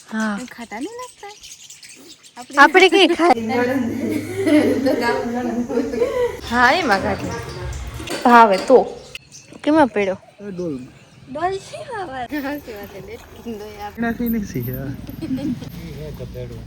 હા ખાતા નહીં લાગતા આપણે કઈ ખાય હા એમાં કાઢે ભાવે તો કેમાં પડ્યો ડોલ છે બાબા હાસી વાત છે કિંદો નાખી નથી યાર એ કતેડો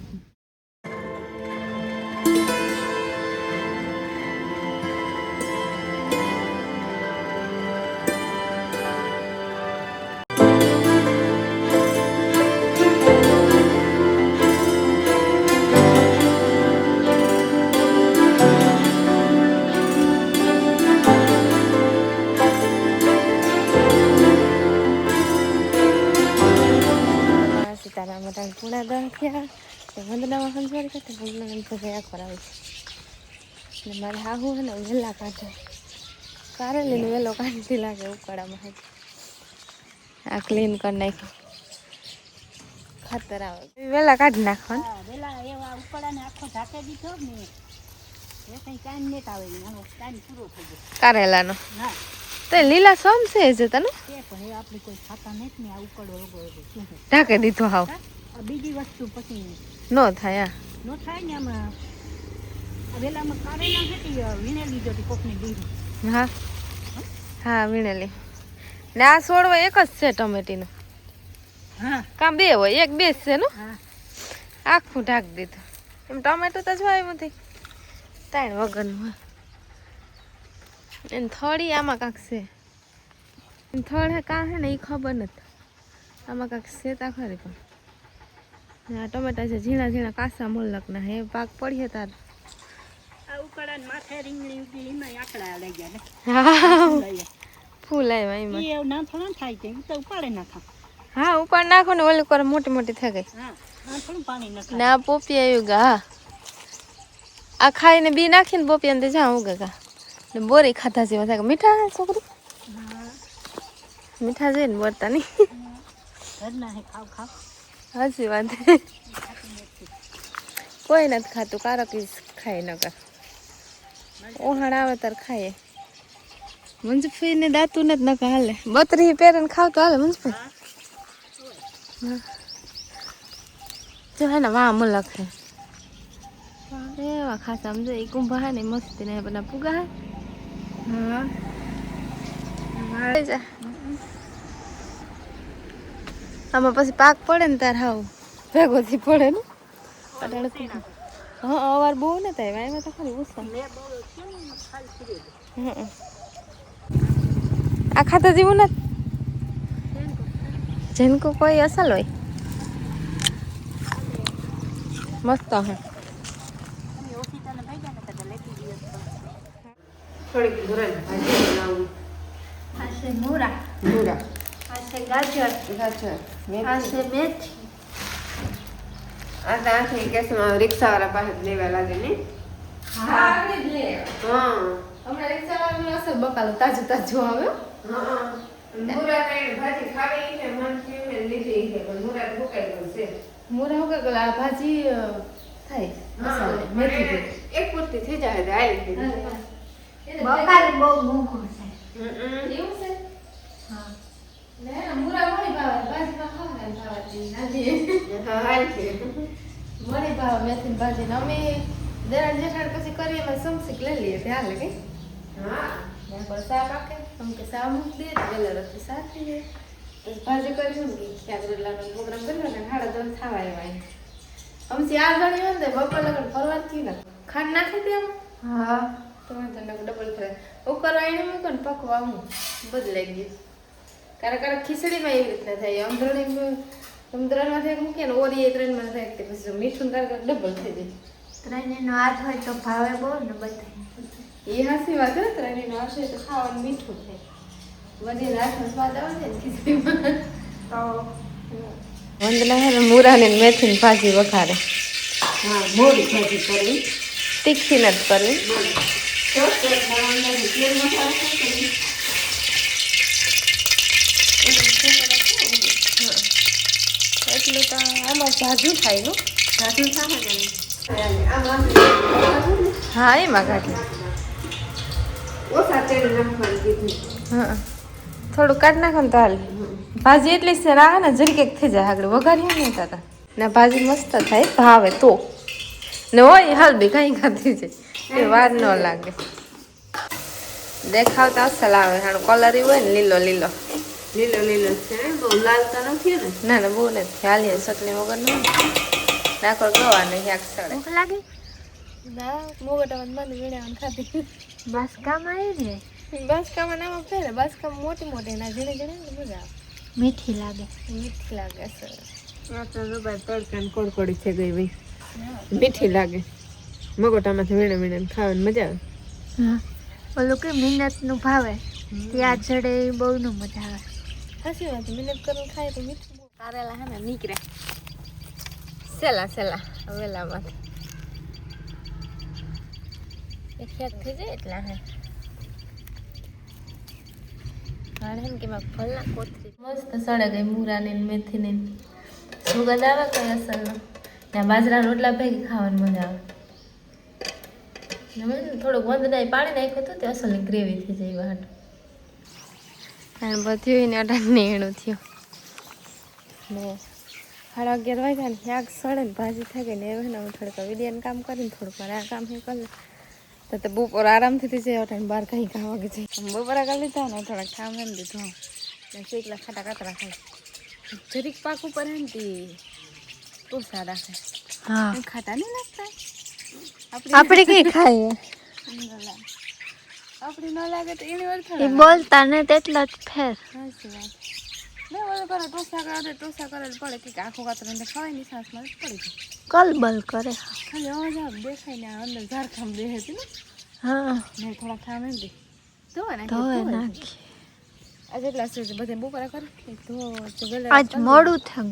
સીતારામ પૂણા દહ થયા વંદનામાં સંસ્કાર કરતા વંદના ભયા કરાવે છે ને મારે હાહુ હે ને વહેલા કાઢે કારેલીને વહેલો કાઢી લાગે ઉકાળામાં આ ક્લીન કરી નાખ્યું ખાતર આવે વહેલા કાઢી નાખવાનું વેલા એવા ઉકળાને આખો ઢાકે દીધો ને એ કઈ કાન નેટ આવે આનો ટાઈમ પૂરો થઈ ગયો કારેલાનો ના તો લીલા સમ છે જે તને એ પણ એ આપણે કોઈ ખાતા નથી ને આ ઉકળો રોગો શું ઢાકે દીધું હાવ બીજી વસ્તુ પછી નો થાય નો થાય ને આમાં વેલામાં કારેલા હતી વીણે લીધો હતી કોકની બીજી હા હા વીણેલી ને આ છોડવા એક જ છે ટમેટીનો હા કાં બે હોય એક બે જ છે ને હા આખું ઢાંકી દીધું એમ ટમેટો તો જોવાય નથી તાણ વગરનું હોય એને થોડી આમાં કાંક છે થડ હે કાં હે ને એ ખબર નથી આમાં કાંક છે તા ખરી પણ આ ટમેટા છે ઝીણા ઝીણા કાસા મોલકના હે પાક પડીએ તાર આ ઉકળાને માથે રીંગણી ઉગી એમાં આકડા લઈ ગયા ને હા ફૂલ આવ્યા એમાં એ ના થોડા થાય છે તો ઉપાડે નાખા હા ઉપર નાખો ને ઓલી કરે મોટી મોટી થઈ ગઈ હા આ થોડું પાણી નાખા ને આ પોપી આવ્યું ગા હા આ ખાઈને બી નાખીને પોપી અંદર જા ઉગે ગા ને બોરી ખાધા જેવા થાય મીઠા છોકરી મીઠા જોઈને બોલતા નહીં ઘરના હે ખાવ ખાવ હાચી વાત કોઈ નથી ખાતું કારકી ખાય નકર ઓહાણ આવે તાર ખાઈએ મંજુફી ને દાતું નથી નકર હાલે બતરી પહેરીને ખાવ તો હાલે મંજુફી જો હે ને વાહ મુલક હે એવા ખાસ સમજો એ કુંભા હે ને મસ્તી ને બના પુગા હે હા આમાં પછી પાક પડે ને તાર હાવ ભેગો થી પડે ને હા અવાર બહુ ને થાય એમાં તો ખાલી ઉસા આ ખાતા જેવું નથી જેનકો કોઈ અસલ હોય મસ્ત હે થોડીક ધોરણ ભાજી બનાવું આ છે મૂળા મૂળા આ છે ગાજર ગાજર આ છે મેથી આ તો આખી કેસમાં રિક્ષાવાળા પાસે લેવા લાગે ને હા હમણાં રિક્ષાવાળાનું અસર બકાલું તાજું તાજું આવે હા મૂળા ને ભાજી ખાવી છે મન થયું લીધી છે પણ મૂળા ભૂકાઈ ગયું છે મૂળા ભૂકાઈ ગયું આ ભાજી થાય મસાલે મેથી એક પૂરતી થઈ જાય તો આવી બકાલ બહુ મોંઘું છે એવું છે હા ને મૂળા મળી ભાવે ભાજીમાં ખાવાના ભાવતી નાજી હા હાલ છે મળી ભાવ મેથી ભાજી ને અમે દરાણ જેઠાણ પછી કરીએ એમાં સમસીક લઈ લઈએ ત્યાં લાગે હા ત્યાં પર શાક આખે અમ કે શાક મૂકી દે વેલા રખી શાક થઈ જાય પછી ભાજી કરીશું કે ક્યાંક રોટલાનો પ્રોગ્રામ કર્યો ને 10:30 થવા આવ્યા અમથી આ ગણી હોય ને બપોર લગન ફરવા થી ને ખાંડ નાખી દે હા તો વાંધો ન ડબલ થાય ઉકરવા એને મૂકો ને પકવા હું બદલાઈ ગયું ક્યારેક ખીચડીમાં એવી રીતના થાય ત્રણમાં થાય મૂકીએ ને ઓરી 3માં થાય તે પછી મીઠું ક્યારેક ડબલ થઈ જાય ત્રણેયનો હાથ હોય તો ભાવે બહુ ને બધા એ હાસી વાત હે ત્રણેયનો આવશે તો ખાવાનું મીઠું થાય બધી રાતનો સ્વાદ આવે છે ને ખીચડીમાં તો વંદના હે ને મૂરા ને મેથી ભાજી વઘારે હા મોડી ભાજી કરવી તીખી નથી કરવી એટલું તો આમાં જાજુ થાય નું જાજુ થાય ને હા એમાં કાઢી ઓછા તેલ નાખવાનું કીધું હા થોડું કાઢ નાખો ને તો હાલ ભાજી એટલી છે રાહ ને જરી કંઈક થઈ જાય આગળ વઘારીએ નહીં થતા ના ભાજી મસ્ત થાય ભાવે તો ને હોય હલદી કઈ ખાધી છે એ વાર ન લાગે દેખાવતા અસલ આવે હાણું કલર હોય ને લીલો લીલો લીલો લીલો છે બહુ લાલ તો નથી ને ના ના બહુ નથી હાલીએ ચટણી વગર ન નાખો ગવાનું શાક સડે ભૂખ લાગી ના મોગટામાં મને વીણાવાનું ખાધી બસ કામ આવી ને બાસકામાં નામાં ફેરે બાસકામાં મોટી મોટી ના ઝીણી ઝીણી મજા આવે મીઠી લાગે મીઠી લાગે સર તડકા કોડકોડી છે ગઈ ભાઈ મીઠી લાગે મગોટામાંથી વીણે વીણે ખાવાની મજા આવે હા ઓલું કે મહેનતનું ભાવે ત્યાં ચડે એ બહુ નું મજા આવે સાચી વાત મહેનત કરીને ખાય તો મીઠું કારેલા હે ને નીકળે સેલા સેલા વેલામાંથી એક ખેત થઈ જાય એટલા હે હાડે કે માં ફળના કોથરી મસ્ત સડે ગઈ મૂરાની ને મેથીની સુગંધ આવે કઈ અસલનો ત્યાં બાજરા રોટલા ભેગી ખાવાની મજા આવે થોડુંક વંદનાય પાણી નાખ્યું હતું તે અસલની ગ્રેવી થઈ જાય વાટ અને બધું ને અઢારની એણું થયું ને 11:30 વાગ્યા ને શાક સડે ને ભાજી થઈ ગઈ ને એ ને હું થોડુંક વિડીયાનું કામ કરીને થોડુંક વાર આ કામ કરી લે તો બપોર આરામથી થઈ જાય અટાણે બહાર કંઈ કામ વાગે જાય બપોરા કરી લીધા ને થોડાક કામ એમ દીધું ને શેકલા ખાટા કાતરા ખાય જરીક પાક ઉપર એમ તી ટોસા રાખે હા ખાટા નહીં નાખતા આપણે કઈ ખાઈએ આપણે ન લાગે તો એની વાર એ બોલતા ને તેટલા જ ફેર સાચી વાત ના ઓલો કરે ટોસા કરેલ પડે કે આખું કાતર અંદર ખવાય ની સાસમાં પડી જાય કલબલ કરે ખાલી અવાજ આવે દેખાય ને અંદર ઝારખામ બેહે છે ને હા ને થોડા ખામ એમ દે તો નાખી આજે એટલા છે બધે બપોરા કરે તો આજ મોડું થયું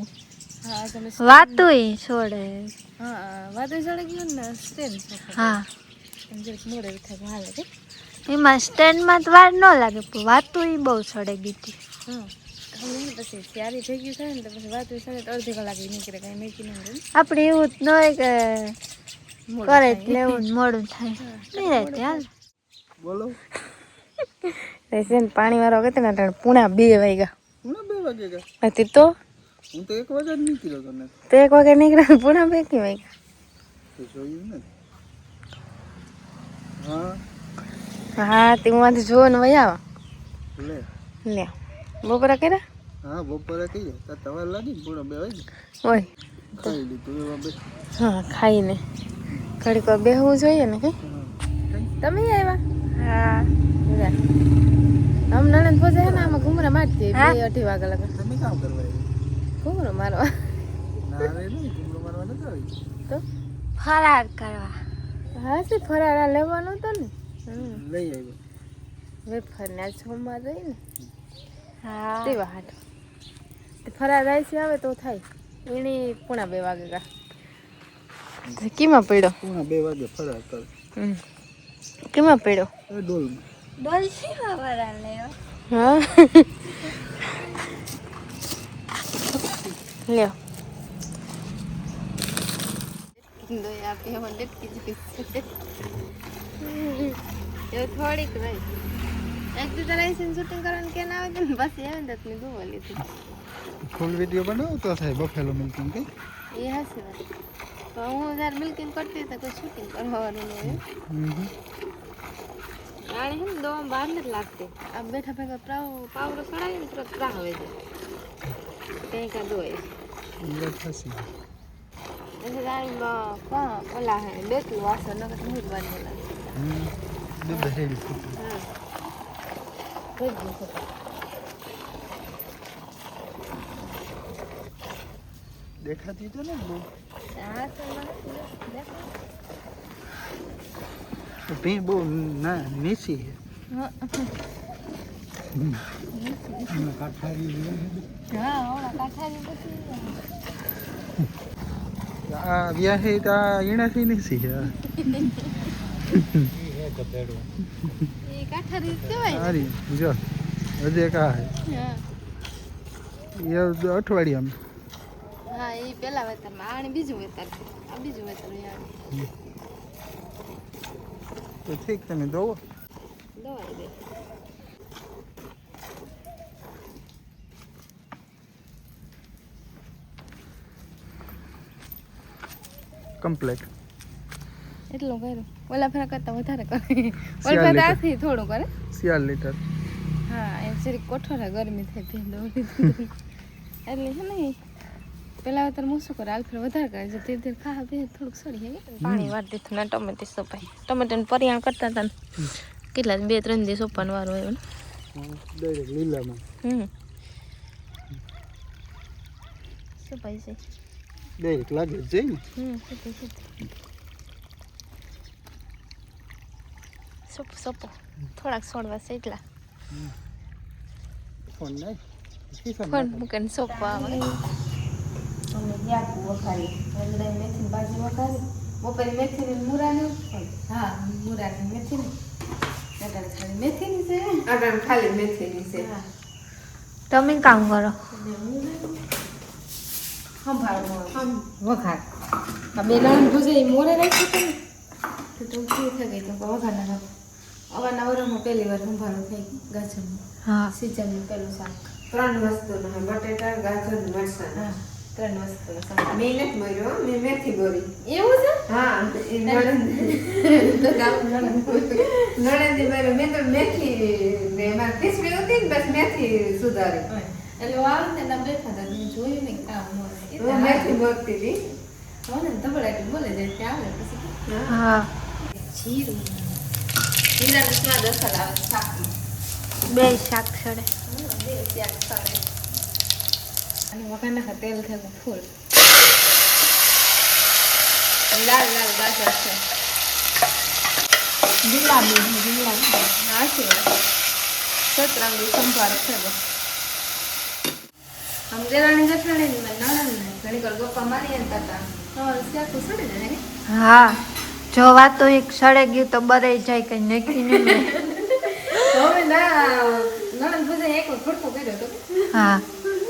હા તમે વાતુંય છોડે હા વાદે ચડે ગયું ને સ્ટેન્ડ હા જરીક મોડે થાય હાલે કે એમાં સ્ટેન્ડમાં તો વાર ન લાગે પણ વાતુંય બહુ છોડે ગીતી હા પછી તૈયારી થઈ ગયું થાય ને તો પછી વાતું છે તો અડધી કલાક નીકળે કઈ મેકી નહીં રહે આપણે એવું જ ન હોય કે કરે લેવું મોડું થાય નહીં રહે હાલ બોલો રેસન પાણી વાળો વખતે ને પૂણા 2 વાગ્યા પૂણા 2 વાગે ગયા હતી તો હું તો 1 વાગે જ નીકળ્યો તો ને તો 1 વાગે નીકળ્યા પૂણા 2 કે વાગ્યા તો જોયું ને હા હા તે હું માંથી જોવો ને વહી આવા લે લે બપોરા કર્યા હા બપોરે થઈ જાય તવા લાગી ને પૂણા 2 વાગે ઓય ખાઈ લીધું એવા બે હા ખાઈને ઘડીક વાર બેહવું જોઈએ ને કઈ તમે આવ્યા હા આમ નણંદ પોસે હે ને આમાં ઘુમરા મારતી 2-2:30 વાગે લગે તમે કામ કરવા ઘુમરો મારવા ના રે નહીં કુમરો મારવા નથી આવી તો ફરાર કરવા હા છે ફરાળા લેવાનો તો ને લઈ આવ્યો વેફર ને આજ સોમવાર રહી ને હા તેવા હાટ ફરાળ રાઈસ આવે તો થાય એની પૂણા 2 વાગે કા કીમાં પડ્યો પૂણા 2 વાગે ફરાર કર કીમાં પડ્યો એ ડોલમાં ડોલસીમાં ફરાર લેવા હા લ્યો દો આપી હમ લેટકી જ એ થોડીક રહી એક તો લાઇસન્સ શૂટિંગ કરવાનું કે ના આવે તો બસ આવે ને તને દોવા લીધી ફૂલ વિડિયો બનાવો તો થાય બફેલો મિલ્કિંગ કે એ હશે વાત તો હું જ્યારે મિલ્કિંગ કરતી તો કોઈ શૂટિંગ કરવાનું નહીં આને હે ને દોવા બહાર નથી લાગતી આ બેઠા ભેગા પાવરો સડાવી ને તરત પ્રા આવે છે કંઈ કા દોય એ થશે એટલે તારી ઓલા હે બેટલું વાસણ નકર નહીં વાર નહીં લાગે દૂધ હેડી હા કોઈ જ નથી દેખાતી તો ને બહુ હા તો દેખો ભીં બહુ ના નીચી છે કાઠારી હા ઓલા કાઠાની પછી આ વ્યાહે તો એનાથી નીચી છે એ કાઠારી કહેવાય ને સારી જો હજે કા હે હા એ અઠવાડિયામાં હા એ પેલા વેતરમાં આને બીજું વેતર છે આ બીજું વેતર યાર તો ઠીક તમે દોવો દવાઈ દે કમ્પ્લીટ એટલું કર્યું ઓલા ફેરા કરતા વધારે કરે ઓલા ફેરા આથી થોડું કરે 4 લીટર હા એમ જરીક કોઠોરા ગરમી થઈ ભેંદો એટલે છે ને પેલા અત્યારે મૂસું કરે હાલ ફેર વધારે કરે જો ધીરે ધીરે ખા બે થોડુંક સડી જાય પાણી વાર દીધું ને ટમેટી સોપાઈ ટમેટાનું પરિયાણ કરતા હતા ને કેટલા 2-3 દિવસ સોપાનું વારું આવ્યું ને ડાયરેક્ટ લીલામાં સોપાઈ છે ડાયરેક્ટ લાગે જ જાય ને સોપો સોપો થોડાક છોડવા છે એટલા ફોન નહીં ફોન મૂકીને સોપો આવે અમે યાકું વઘારી એટલે મેથીની ભાજી વઘારી બપોરે મેથીની મુરાની હા મુરાની મેથીની અત્યારે ખાલી મેથીની છે આગળ ખાલી મેથીની છે હા તમે કામ કરો વઘાર આ બે નણંદ ભૂજે એ મોરે રાખી હતી ને તો શું થઈ ગઈ તો વઘાર ના અવારનવારમાં પહેલી વાર સંભાળો થઈ ગાજરનું હા સિઝનનું પહેલું શાક 3 વસ્તુનો બટેટા ગાજર મરચાં હા 3 વસ્તુનો શાક મેં નથી મર્યો મેં મેથી બોરી એવું છે હા એ તો ગામ નણંદ નણંદી મારે મેં તો મેથી ને એમાં ખીચડી હતી ને બસ મેથી સુધારી એટલે વાવ ને ના બેઠા હતા મેં જોયું ને કામ મોરે હું મેથી બોલતી હતી હવે ને ધબડાટી બોલે જાય ત્યાં આવે પછી હા જીરું જીરાનો સ્વાદ અસર આવે શાકમાં બે શાક સડે બે શાક સડે અને વઘાર નાખા તેલ થયું ફૂલ લાલ લાલ ગાજર છે ગુલાબી હાચી વાત સતરંગી સંભાર છે બસ આમ દેરાણી જઠાણી ને નણંદ ને ઘણી વાર ગપ્પા મારી હતા તમારે શાકું સડે જાય ને હા જો વાત તો એક સડે ગયું તો બરાઈ જાય કઈ નક્કી નહીં હવે ના નણંદ ભૂજે એક વાર ફડકો કર્યો હતો હા